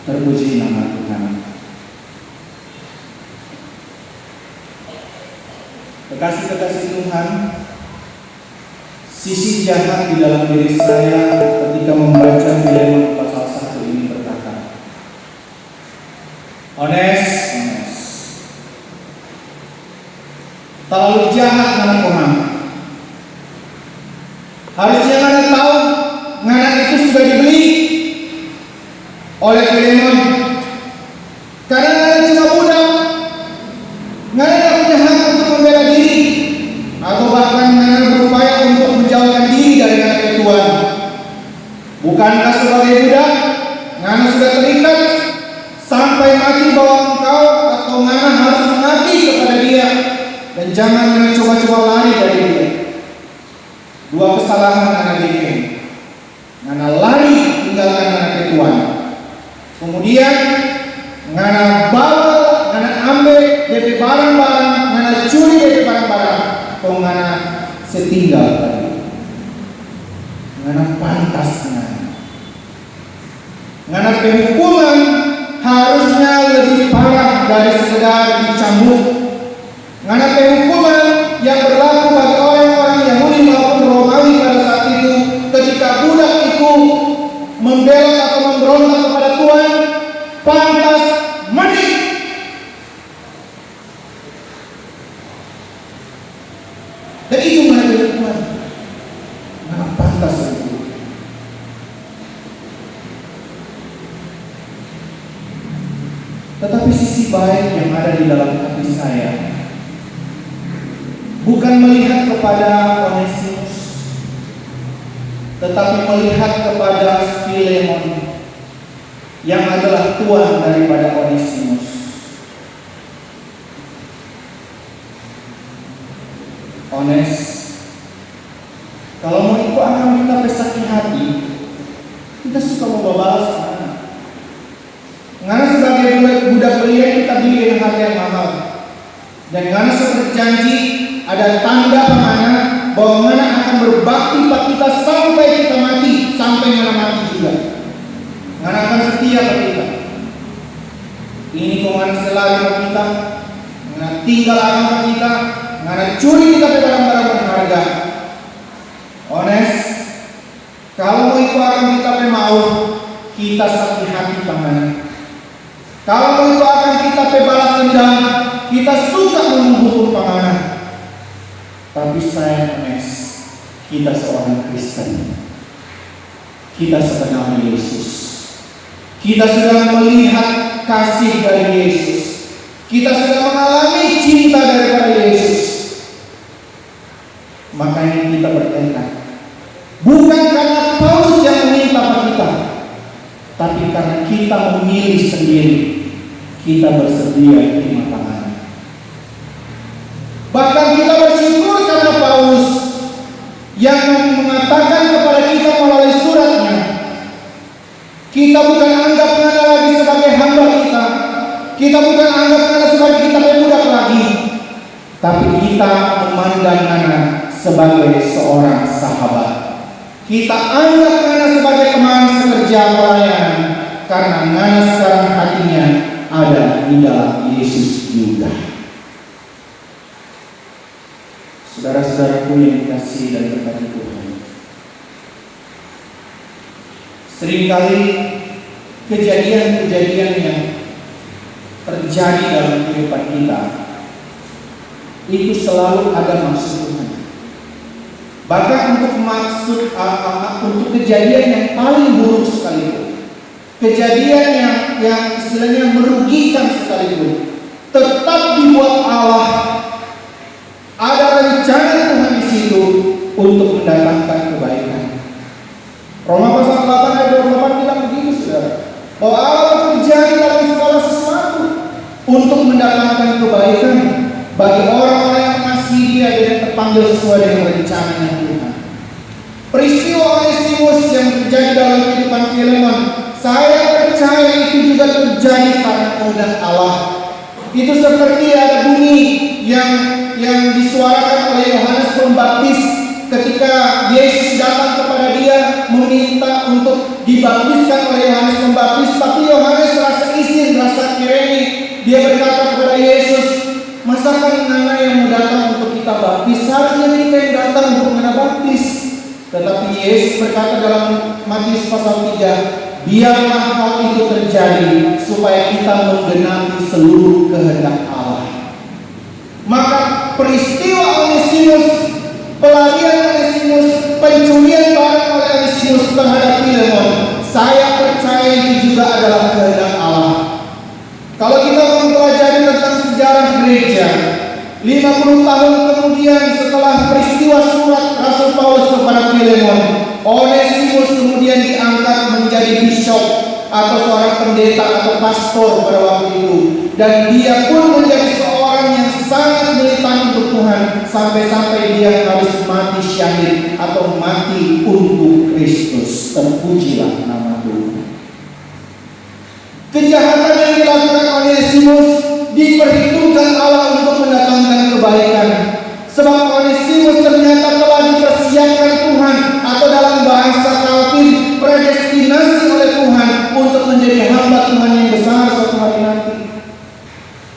Terpuji nama Tuhan. Kekasih-kekasih Tuhan, sisi jahat di dalam diri saya ketika membaca Filemon pasal 1 ini berkata, Ones, terlalu jahat ngana Tuhan. Harusnya ngana tahu ngana itu sudah dibeli oleh Filemon. Karena ngana cuma budak, ngana tidak punya hak untuk membela diri, atau bahkan ngana berupaya untuk menjauhkan diri dari ngana ketuaan. Bukankah sebagai budak ngana sudah terikat sampai mati bahwa engkau atau ngana harus mengabdi kepada dia, dan jangan ngana coba-coba lari dari dia. Dua kesalahan ngana bikin. Ngana lari tinggalkan ngana ketuaan. Kemudian ngana bawa, ngana ambil dari barang-barang, ngana curi dari barang-barang, atau ngana setinggal tadi. Ngana pantas ngana penghukuman harusnya lebih parah dari sekedar dicambuk. Ngana penghukuman yang berlaku bagi orang-orang Yahudi maupun Romawi pada saat itu, ketika budak itu membela atau memberontak kepada Tuhan, pantas mati. Dan itu menjadi Tuhan. Ngana pantas itu. Tetapi sisi baik yang ada di dalam hati saya bukan melihat kepada Onesimus, tetapi melihat kepada Filemon yang adalah tuan daripada Onesimus. Ones, kalau mau ikut anak kita pesakit hati, kita suka mau balas. Ngana sebagai budak belian kita beli dengan harga yang mahal. Dan ngana seperti janji ada tanda pemana bahwa ngana akan berbakti pada kita sampai kita mati, sampai ngana mati juga. Ngana akan setia pada kita. Ini kok ngana selalu pada kita, ngana tinggal akan pada kita, ngana curi kita pada barang-barang berharga. Ones, kalau mau ikut akan kita mau, kita sakit hati pangana. Kalau itu akan kita balas dendam, kita suka menghukum panganan. Tapi saya Ones, kita seorang Kristen. Kita sekenal Yesus. Kita sudah melihat kasih dari Yesus. Kita sudah mengalami cinta daripada Yesus. Makanya kita bertekad, bukan karena Paulus yang meminta kita, tapi karena kita memilih sendiri, kita bersedia terima tangan. Bahkan kita bersyukur karena Paulus yang mengatakan kepada kita melalui suratnya, kita bukan anggap ngana lagi sebagai hamba kita bukan anggap ngana sebagai kita budak lagi, tapi kita memandang ngana sebagai seorang sahabat. Kita anggap ngana sebagai teman sekerja pelayanan, karena ngana sekarang hatinya ada di dalam Yesus juga. Saudara-saudaraku yang dikasihi dan berkati Tuhan, seringkali kejadian-kejadian yang terjadi dalam kehidupan kita itu selalu ada maksud Tuhan. Bahkan untuk kejadian yang paling buruk sekalipun, kejadian yang istilahnya merugikan sekalipun, tetap dibuat Allah. Ada rencana Tuhan di situ untuk mendatangkan kebaikan. Roma pasal 8 ayat 28 bilang begitu, saudara, bahwa Allah terjadi dalam segala sesuatu untuk mendatangkan kebaikan bagi orang-orang yang mengasihi Dia dan terpanggil sesuai dengan rencananya Tuhan. Peristiwa Onesimus yang terjadi dalam kehidupan Filemon, saya percaya itu juga terjadi karena kehendak Allah. Itu seperti ada bunyi yang disuarakan oleh Yohanes Pembaptis ketika Yesus datang kepada dia meminta untuk dibaptiskan oleh Yohanes Pembaptis, tapi Yohanes Dia berkata kepada Yesus, masakan anak yang mau datang untuk kita baptis? Seharusnya kita yang datang untuk menabaptis. Tetapi Yesus berkata dalam Matius pasal 3, biarlah hal itu terjadi supaya kita menggenapi seluruh kehendak Allah. Maka peristiwa Onesimus, pelarian Onesimus, pencurian barang oleh Onesimus terhadap Filemon, saya percaya itu juga adalah kehendak Allah. Kalau kita mempelajari tentang sejarah gereja, 50 tahun kemudian setelah peristiwa surat Rasul Paulus kepada Filemon, Onesimus kemudian diangkat menjadi bishop atau seorang pendeta atau pastor pada waktu itu. Dan dia pun menjadi seorang yang sangat militan untuk Tuhan, sampai-sampai dia harus mati syahid atau mati untuk Kristus. Terpujilah nama Tuhan. Kejahatan yang dilakukan Onesimus diperhitungkan Allah untuk mendatangkan kebaikan. Sebab Onesimus ternyata telah dipersiapkan Tuhan, atau dalam bahasa Calvin, predestinasi oleh Tuhan untuk menjadi hamba Tuhan yang besar suatu hari nanti.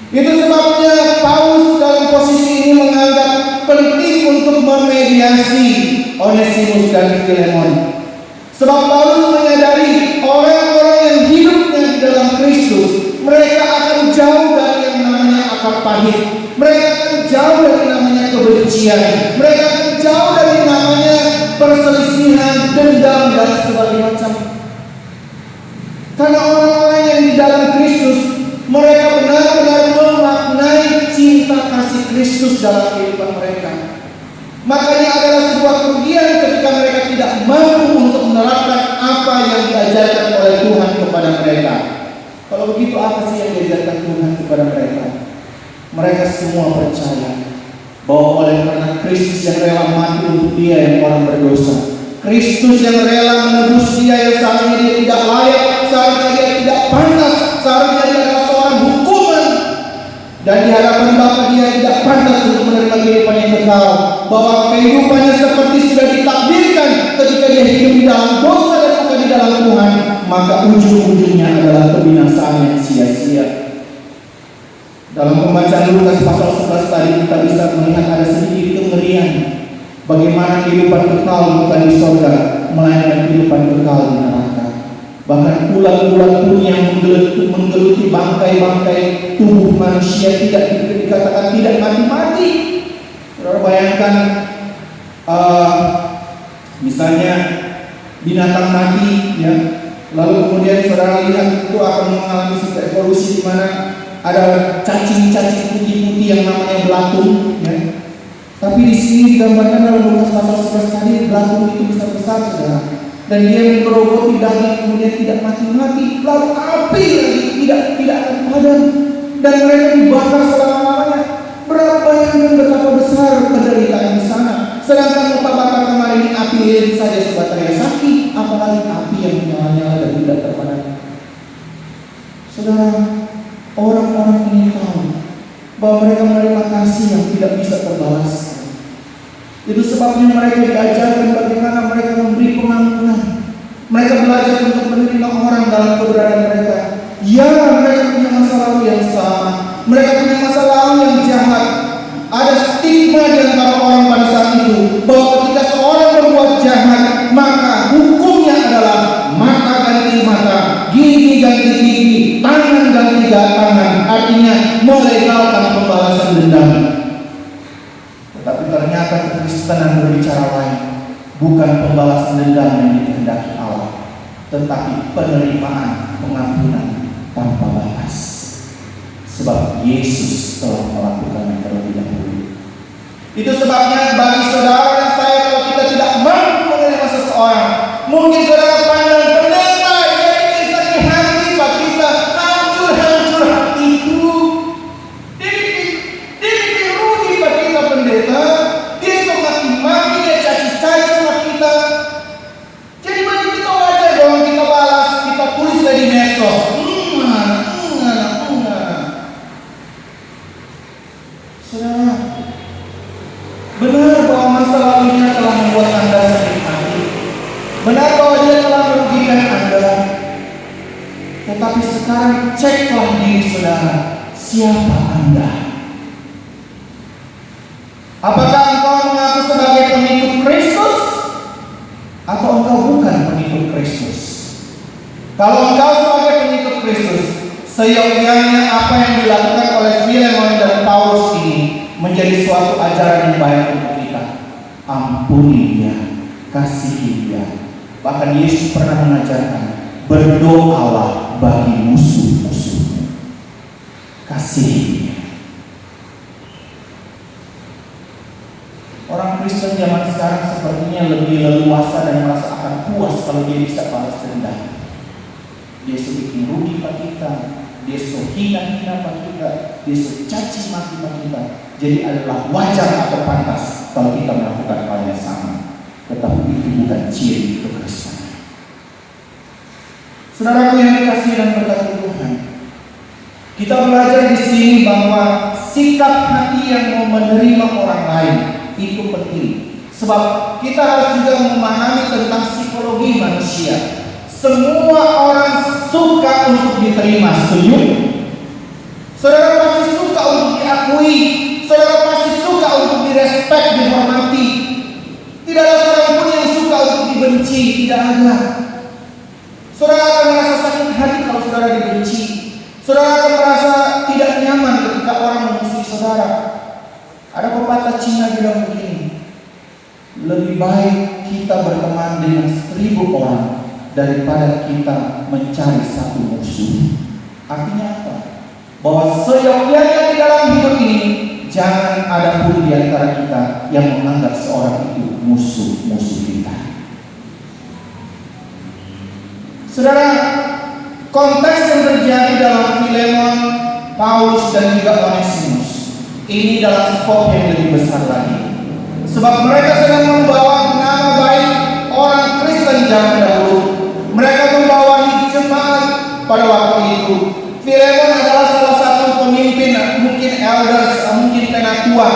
Itu sebabnya Paulus dalam posisi ini menganggap penting untuk memediasi Onesimus dan Filemon. Sebab Paulus menyadari orang-orang yang hidupnya di dalam Kristus, mereka akan jauh dari yang namanya akar pahit. Mereka akan jauh dari namanya kebencian. Mereka akan jauh dari namanya perselisihan, dendam, dan sebagainya macam. Karena orang-orang yang di dalam Kristus, mereka benar-benar memaknai cinta kasih Kristus dalam kehidupan mereka. Makanya adalah sebuah kerugian ketika mereka tidak mampu untuk menerapkan apa yang diajarkan oleh Tuhan kepada mereka. Kalau begitu, apa sih yang diajarkan Tuhan kepada mereka? Mereka semua percaya bahwa oleh karena Kristus yang rela mati untuk dia yang orang berdosa, Kristus yang rela menebus dia yang seharusnya dia tidak layak, seharusnya dia tidak pantas, seharusnya dia adalah seorang hukuman, dan di hadapan Bapa dia tidak pantas untuk menerima kehidupan yang kekal, bahwa kehidupannya seperti sudah ditakdirkan ketika dia hidup di dalam dosa dan bukan di dalam Tuhan, maka ujung-ujungnya adalah kebinasaan yang sia-sia. Dalam pembacaan Lukas pasal 11 tadi kita bisa melihat ada sedikit kengerian bagaimana kehidupan kekal bukan di surga, melainkan kehidupan kekal di neraka. Bahkan ulat-ulat pun yang menggeluti bangkai-bangkai tubuh manusia tidak dikatakan tidak mati-mati. Saudara bayangkan, misalnya binatang mati, ya, lalu kemudian saudara lihat itu akan mengalami sebuah evolusi di mana ada cacing-cacing putih-putih yang namanya belatung, ya. Tapi di sini digambarkan dalam Lukas pasal 11 tadi, belatung itu bisa besar, saudara. Dan dia menggerogoti daging kemudian tidak mati-mati, lalu api lagi tidak akan padam, dan mereka dibakar selama-lamanya. Bayangkan betapa besar penderitaan di sana. Sedangkan muka bakar kemarin ini api lilin saja sebagai sakit, apalagi api yang menyala-nyala dan tidak terpadam. Saudara, orang-orang ini tahu bahwa mereka menerima kasih yang tidak bisa terbalas. Itu sebabnya mereka diajarkan bagaimana mereka memberi pengampunan. Mereka belajar untuk menerima orang dalam keberadaan mereka. Ya, mereka punya masa lalu yang sama. Mereka punya masa lalu yang jahat. Ada stigma di antara orang pada saat itu bahwa ketika seorang berbuat jahat, maka hukumnya adalah mata ganti mata, gigi ganti gigi, tangan ganti tangan. Artinya melegalkan pembalasan dendam. Tetapi ternyata kekristenan berbicara lain. Bukan pembalasan dendam yang dikehendaki Allah, tetapi penerimaan pengampunan tanpa batas. Sebab Yesus telah melakukannya terlebih dahulu. Itu sebabnya bagi saudara dan saya, kalau kita tidak mampu menerima seseorang, mungkin saudara pandang pendeta dia ingin sakit hati, Pak, kita hancur hatiku. Dia bikin rugi Pak kita pendeta. Dia maki-maki, dia caci-caci sama kita. Jadi bagi kita wajar dong kita balas, kita tulis dari medsos. Saudara, benar bahwa masa lalunya telah membuat Anda sakit hati. Benar bahwa dia telah merugikan Anda. Tetapi sekarang ceklah diri saudara. siapa Anda? Apakah engkau mengaku sebagai pengikut Kristus atau engkau bukan pengikut Kristus? Kalau engkau sebagai pengikut Kristus, seyogyanya apa yang dilakukan oleh Filemon dan Paulus ini menjadi suatu ajaran yang baik untuk kita. Ampuni dia, kasihi dia. Bahkan Yesus pernah mengajarkan, berdoalah bagi musuh-musuhmu. Kasihi dia. Orang Kristen zaman sekarang sepertinya lebih leluasa dan merasa akan puas kalau dia bisa balas dendam. Dia bikin rugi pak kita, dia hina-hina pak kita, dia caci maki pak kita. Jadi adalah wajar atau pantas kalau kita melakukan hal yang sama. Tetapi itu bukan ciri kekristenan. Saudaraku yang dikasihi dan berkati Tuhan, kita belajar di sini bahwa sikap hati yang mau menerima orang lain itu penting. Sebab kita harus juga memahami tentang psikologi manusia. Semua orang suka untuk diterima, setuju? Saudara pasti suka untuk diakui. Saudara pasti suka untuk direspek, dihormati. Tidak ada seorang pun yang suka untuk dibenci, tidak ada. Saudara akan merasa sakit hati kalau saudara dibenci. Saudara akan merasa tidak nyaman ketika orang memusuhi saudara. Ada pepatah Cina bilang begini, lebih baik kita berteman dengan 1000 orang daripada kita mencari satu musuh. Artinya apa? Bahwa seyogyanya di dalam hidup ini, jangan ada pun di antara kita yang menganggap seorang itu musuh-musuh kita. Saudara, konteks yang terjadi dalam Filemon, Paulus dan juga Onesimus ini dalam skop yang lebih besar lagi. Sebab mereka sedang membawa nama baik orang Kristen zaman dahulu. Mereka membawahi jemaat pada waktu itu. Filemon adalah salah satu pemimpin, mungkin elders, mungkin penatua,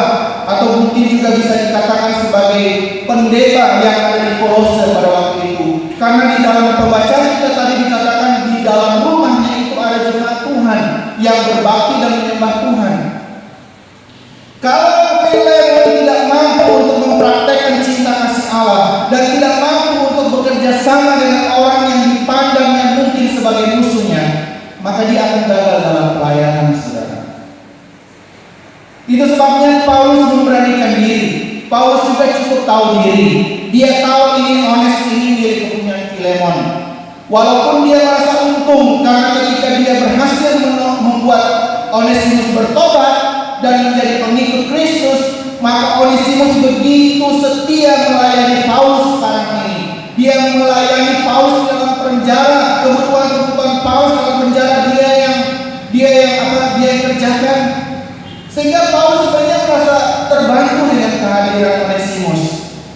atau mungkin juga bisa dikatakan sebagai pendeta yang ada di Kolose pada waktu itu. Karena di dalam pembacaan kita tadi dikatakan di dalam rumahnya itu ada jemaat Tuhan yang berbakti dan menyembah Tuhan. Kalau Filemon tidak mampu untuk mempraktekkan cinta kasih Allah dan tidak mampu untuk bekerja sama dengan orang yang dipandangnya mungkin sebagai musuhnya, maka dia akan gagal dalam pelayanan, saudara. Itu sebabnya Paulus memberanikan diri. Paulus juga cukup tahu diri. Dia tahu ini Ones ini milik kepunyaan Filemon. Walaupun dia merasa untung karena ketika dia berhasil membuat Onesimus bertobat dan menjadi pengikut Kristus, maka Onesimus begitu setia melayani Paulus sekarang ini. Dia melayani Paulus dalam penjara, kebutuhan Paulus dalam penjara dia yang kerjakan. Sehingga Paulus sebenarnya merasa terbantu dengan kehadiran Onesimus.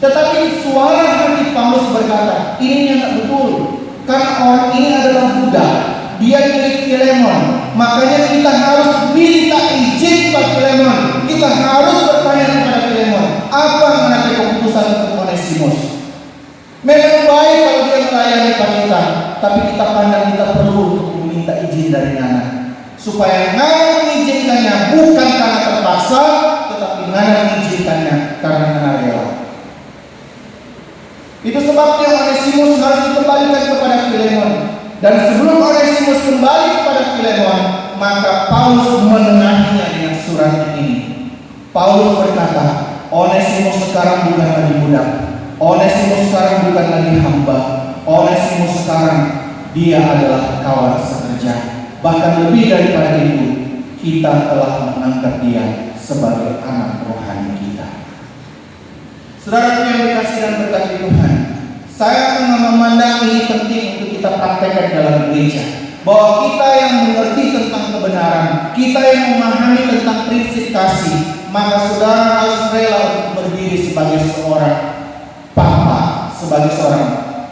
Tetapi suara hati Paulus berkata, ini yang tak betul. Karena orang ini adalah budak, dia milik Filemon. Makanya kita harus minta izin kepada Filemon. Kita harus bertanya kepada Filemon, apa mengenai keputusan untuk Onesimus. Memang baik kalau dia melayani kita, tapi kita pandang kita perlu untuk meminta izin dari Nana, supaya Nana mengizinkannya bukan karena terpaksa, tetapi Nana mengizinkannya karena Nana rela. Itu sebabnya Onesimus harus dikembalikan kepada Filemon. Dan sebelum Onesimus kembali kepada Filemon, maka Paulus menengahinya dengan surat ini. Paulus berkata, Onesimus sekarang bukan lagi budak. Onesimus sekarang bukan lagi hamba. Onesimus sekarang dia adalah kawan sekerja. Bahkan lebih daripada itu, kita telah mengangkat dia sebagai anak rohani kita. Saudara yang dikasihi dan berkati Tuhan, saya memandang ini penting untuk kita praktekkan dalam gereja. Bahwa kita yang mengerti tentang kebenaran, kita yang memahami tentang prinsip kasih, maka saudara harus rela untuk berdiri sebagai seorang papa, sebagai seorang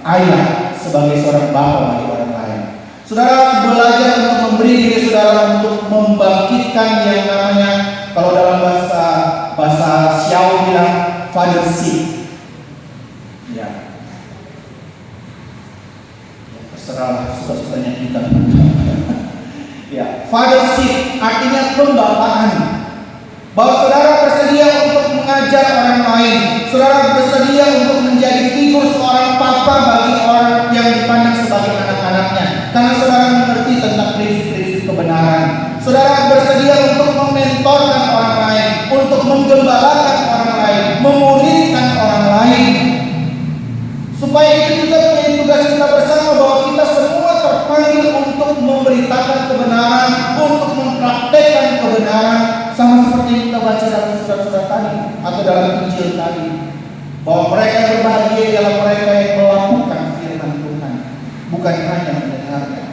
ayah, sebagai seorang bapak bagi orang lain. Saudara harus belajar untuk memberi diri saudara untuk membangkitkan yang namanya, kalau dalam bahasa Xiao bilang fathership. Ya. Terserah suka-sukanya kita. Ya, fathership artinya pembapaan. Bahwa saudara bersedia untuk mengajar orang lain, saudara bersedia untuk menjadi figur seorang papa bagi orang yang dipandang sebagai anak-anaknya, karena saudara mengerti tentang prinsip-prinsip kebenaran. Saudara bersedia untuk mementorkan orang lain, untuk menggembalakan orang lain, memuridkan orang lain. Supaya itu juga menjadi tugas kita bersama, bahwa kita semua terpanggil untuk memberitakan kebenaran, untuk mempraktekkan kebenaran, sama seperti yang kita baca dalam surat-surat tadi atau dalam Injil tadi, bahwa mereka yang berbahagia ialah mereka yang melakukan firman Tuhan, bukan hanya mendengarnya.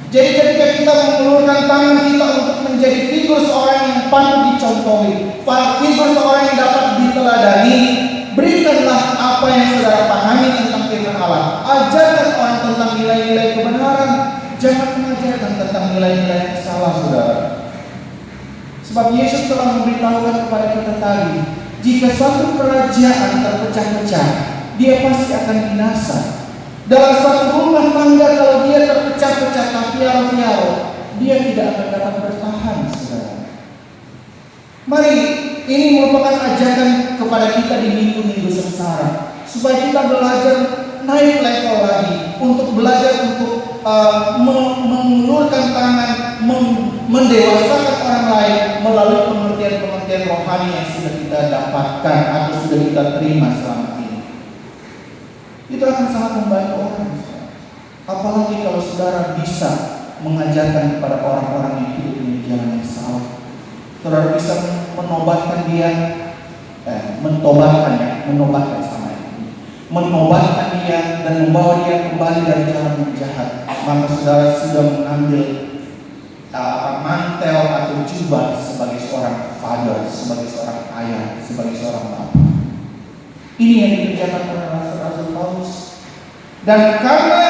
Jadi ketika kita mengulurkan tangan kita untuk menjadi figur seorang yang patut dicontohi, figur seorang yang dapat diteladani, berikanlah apa yang saudara pahami tentang firman Allah. Ajarkan orang tentang nilai-nilai kebenaran, jangan mengajarkan tentang nilai-nilai yang salah, saudara. Sebab Yesus telah memberitahukan kepada kita tadi, jika suatu kerajaan terpecah-pecah, dia pasti akan binasa. Dalam suatu rumah tangga kalau dia terpecah-pecah terpiaro-piaro, dia tidak akan dapat bertahan, saudara. Mari, ini merupakan ajakan kepada kita di minggu-minggu sengsara, supaya kita belajar naik level lagi, untuk belajar untuk mengulurkan tangan, mendewasakan orang lain melalui pengertian-pengertian rohani yang sudah kita dapatkan atau sudah kita terima selama ini. Itu akan sangat membantu orang. Apalagi kalau saudara bisa mengajarkan kepada orang-orang yang hidup di jalan yang salah. Saudara bisa menobatkan dia, menobatkan sama ini, menobatkan dia dan membawa dia kembali dari jalan yang jahat. Maka saudara sudah mengambil mantel atau jubah sebagai seorang father, sebagai seorang ayah, sebagai seorang bapak. Ini yang dikerjakan oleh Rasul Paulus. Dan karena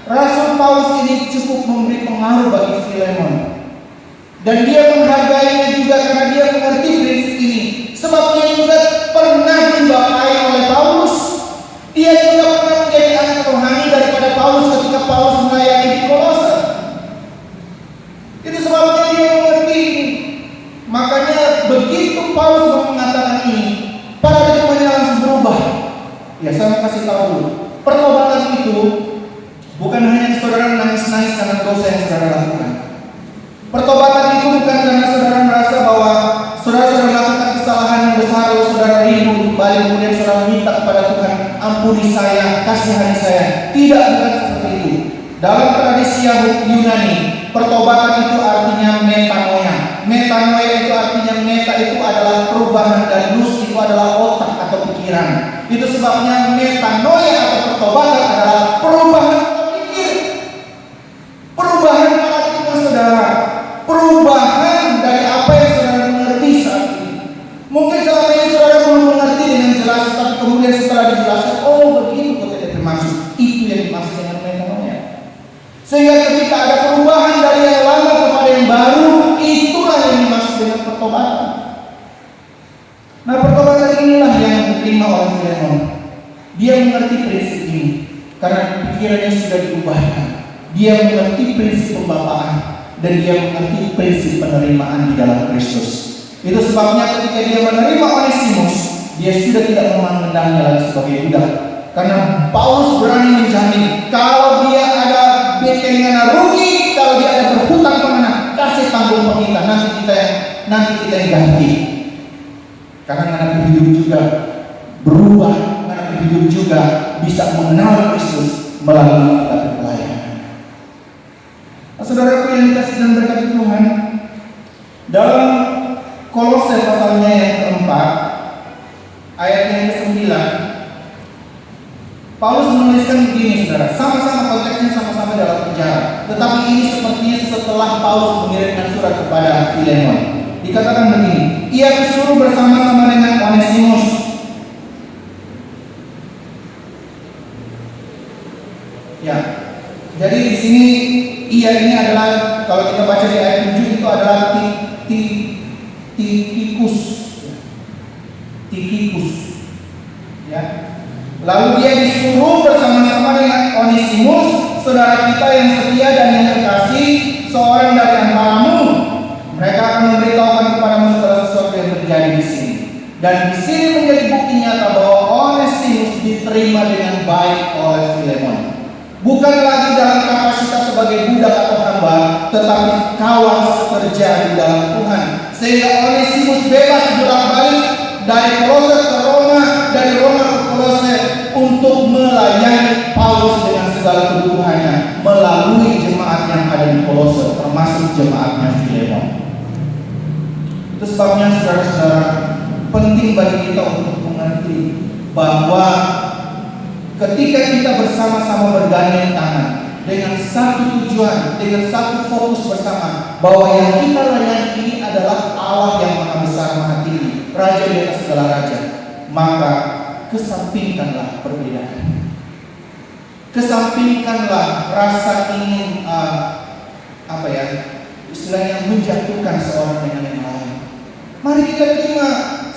Rasul Paulus ini cukup memberi pengaruh bagi Filemon, dan dia menghargainya juga karena dia mengerti prinsip ini. Sebab dia juga pernah dibapai oleh Paulus. Dia juga pernah menjadi anak rohani daripada Paulus ketika Paulus melayani di Kolose. Itu sebabnya dia mengerti ini. Makanya begitu Paulus mengatakan ini, paradigmanya langsung berubah. Ya, saya kasih tahu dulu. Pertobatan itu bukan hanya saudara nangis-nangis karena dosa yang saudara lakukan. Pertobatan itu bukan karena saudara merasa bahwa saudara melakukan kesalahan yang besar, lalu saudara rindu kembali, kemudian saudara minta kepada Tuhan, ampuni saya, kasihani saya. Tidak, bukan seperti itu. Dalam tradisi Yunani, pertobatan itu artinya metanoia. Metanoia itu artinya meta itu adalah perubahan, dan nous itu adalah otak atau pikiran. Itu sebabnya metanoia atau pertobatan adalah perubahan pikir, perubahan paradigma saudara, perubahan dari apa yang saudara mengerti saat ini. Mungkin selama ini saudara belum mengerti dengan jelas, tapi kemudian setelah dijelaskan, oh begitu kok tidak termasuk. Itu yang dimaksud dengan metanoia. Sehingga ketika ada perubahan dari yang lama kepada yang baru, itulah yang dimaksud dengan pertobatan. Nah, pertobatan inilah yang diterima oleh Filemon. Dia mengerti prinsip ini karena pikirannya sudah diubahkan. Dia mengerti prinsip pembapaan dan dia mengerti prinsip penerimaan di dalam Kristus. Itu sebabnya ketika dia menerima Onesimus, dia sudah tidak memandangnya lagi sebagai budak. Karena Paulus berani menjamin, kalau dia ada bentengan rugi, kalau dia ada berhutang kemana, kasih tanggung kita, nanti kita yang ganti. Karena anak hidup juga berubah, anak hidup juga bisa mengenal Kristus melalui kita pelayanan. Nah, saudaraku yang dikasih dan berkati Tuhan, dalam Kolose pasalnya yang keempat, ayat yang ke-9, Paulus menuliskan begini, saudara. Sama-sama konteksnya sama-sama dalam penjara. Tetapi ini sepertinya setelah Paulus mengirimkan surat kepada Filemon. Dikatakan begini, ia disuruh bersama-sama dengan Onesimus. Ya, jadi di sini ia ini adalah, kalau kita baca di ayat 7 itu adalah Tikikus. Ya. Lalu dia disuruh bersama-sama dengan Onesimus, saudara kita yang setia dan yang terkasih, seorang dari antaramu. Mereka dengan baik oleh Filemon. Bukan lagi dalam kapasitas sebagai budak atau hamba, tetapi kawan sekerja di dalam Tuhan. Sehingga Onesimus bebas bolak-balik dari Kolose ke Roma, dari Roma ke Kolose, untuk melayani Paulus dengan segala kebutuhannya melalui jemaat yang ada di Kolose, termasuk jemaatnya Filemon. Itu sebabnya saudara-saudara, penting bagi kita untuk mengerti bahwa ketika kita bersama-sama bergandeng tangan dengan satu tujuan, dengan satu fokus bersama, bahwa yang kita layani ini adalah Allah yang Maha Besar, Maha Tinggi, Raja di atas segala raja, maka kesampingkanlah perbedaan. Kesampingkanlah rasa ingin istilahnya menjatuhkan seorang dengan yang lain. Mari kita terima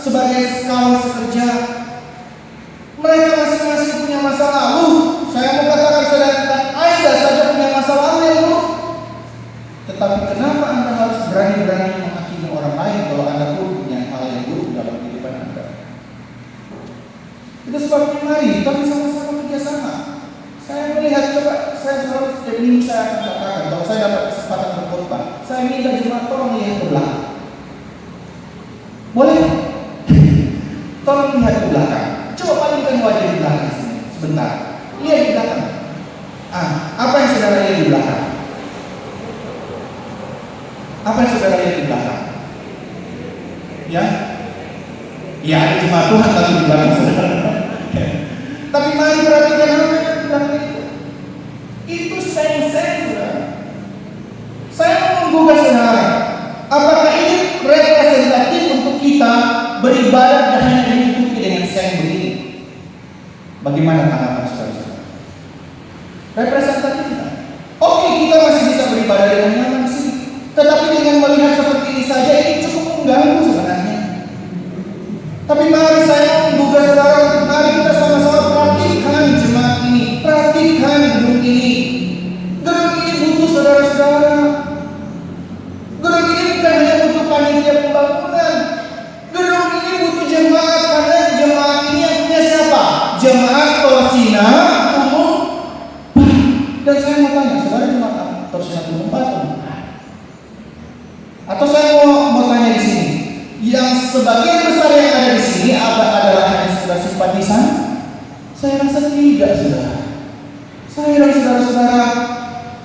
sebagai kawan sekerja. Mereka masing-masing punya masa lalu. Saya mau katakan saudara, Anda saja punya masa lalu yang buruk. Tetapi kenapa Anda harus berani-berani menghakimi orang lain kalau Anda pun punya hal yang buruk dalam kehidupan Anda? Itu sebabnya mari kita sama-sama kerjasama. Saya melihat, saya selalu setiap minggu saya akan katakan, kalau saya dapat kesempatan berkhotbah, saya minta jemaat tolong lihat ke belakang. Boleh? Tolong lihat ke belakang. Coba palingkan wajah di belakang sini sebentar. Lihat di belakang. Apa yang saudara lihat di belakang? Apa yang saudara lihat di belakang? Ya, ada jemaat Tuhan tadi di belakang saudara. Tapi mari perhatikan apa yang di belakang itu. Itu seng-seng saudara. Saya mau menggugah saudara. Apakah ini representatif untuk kita beribadah dan hanya ditutupi dengan seng begini? Bagaimana tanggapan saudara-saudara? Representatif kita. Oke, kita masih bisa beribadah dengan nyaman sih. Tetapi dengan melihat seperti ini saja, ini cukup mengganggu sebenarnya. Tapi mari saya menggugah saudara untuk mari kita sama-sama perhatikan jemaat ini, perhatikan gedung ini. Gedung ini butuh saudara-saudara. Gedung ini bukan hanya butuh panitia pembangunan. Gedung ini butuh jemaat, karena jemaat ini yang punya siapa? Jemaat Torsina Umum. Dan saya mau tanya, saudara jemaat Torsina Umum apa? Atau saya mau tanya di sini, yang sebagian besar yang ada di sini adalah hanya saudara simpatisan? Saya rasa tidak, saudara. Saya dan saudara-saudara,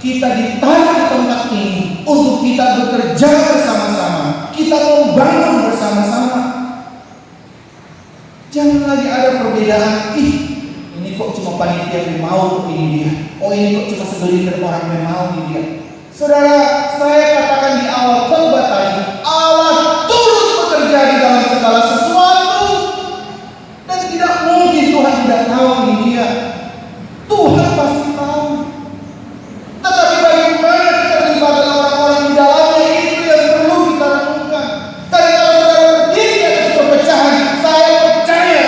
kita ditaruh di tempat ini untuk kita bekerja bersama-sama, kita membangun bersama-sama. Jangan lagi ada perbedaan. Ini kok cuma panitia yang mau, ini dia. Ini kok cuma segelintir orang yang mau, ini dia. Saudara, saya katakan di awal khotbah tadi, Allah turut bekerja di dalam segala sesuatu, dan tidak mungkin Tuhan tidak tahu ini dia. Tuhan pasti tahu. Tetapi bagaimana kita melibatkan orang-orang di dalamnya, itu yang perlu kita lakukan. Karena kalau saudara berdiri di atas perpecahan, saya percaya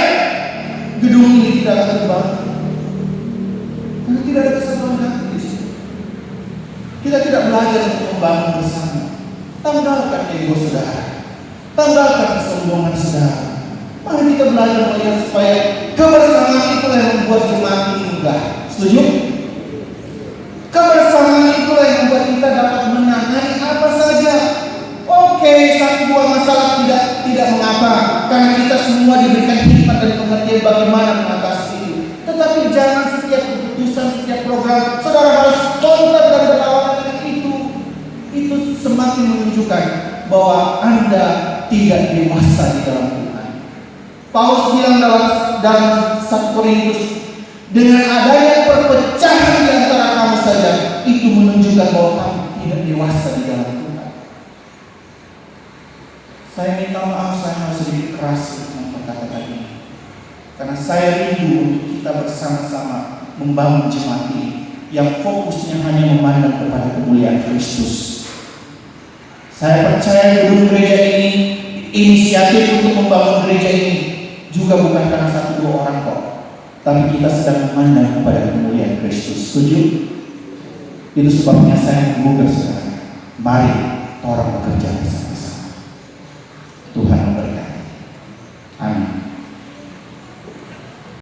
gedung ini tidak akan terbangun. Karena tidak ada kesatuan hati di sini. Kita tidak belajar untuk membangun bersama. Tanggalkan ego saudara, tanggalkan kesombongan saudara. Mari kita belajar melihat supaya kebersamaan itulah yang membuat jemaat ini megah. Setuju? Kebersamaan itulah yang membuat kita dapat menangani apa saja. Oke, satu dua masalah tidak mengapa, karena kita semua diberikan hikmat dan pengertian bagaimana mengatasi itu. Tetapi jangan setiap keputusan, setiap program saudara harus kontak dan berlawanan dengan itu. Itu semakin menunjukkan bahwa Anda tidak dewasa di dalam Tuhan. Paulus bilang dalam 1 Korintus, dengan adanya perpecahan di antara kamu saja, itu menunjukkan bahwa kamu tidak dewasa di dalam Tuhan. Saya minta maaf, saya harus sedikit keras untuk berkata ini, karena saya rindu untuk kita bersama-sama membangun jemaat ini yang fokusnya hanya memandang kepada kemuliaan Kristus. Saya percaya gedung gereja ini, inisiatif untuk membangun gereja ini juga bukan karena satu dua orang kok, tapi kita sedang memandang kepada kemuliaan Kristus. Setuju? Itu sebabnya saya menggugah saudara, mari orang bekerja bersama.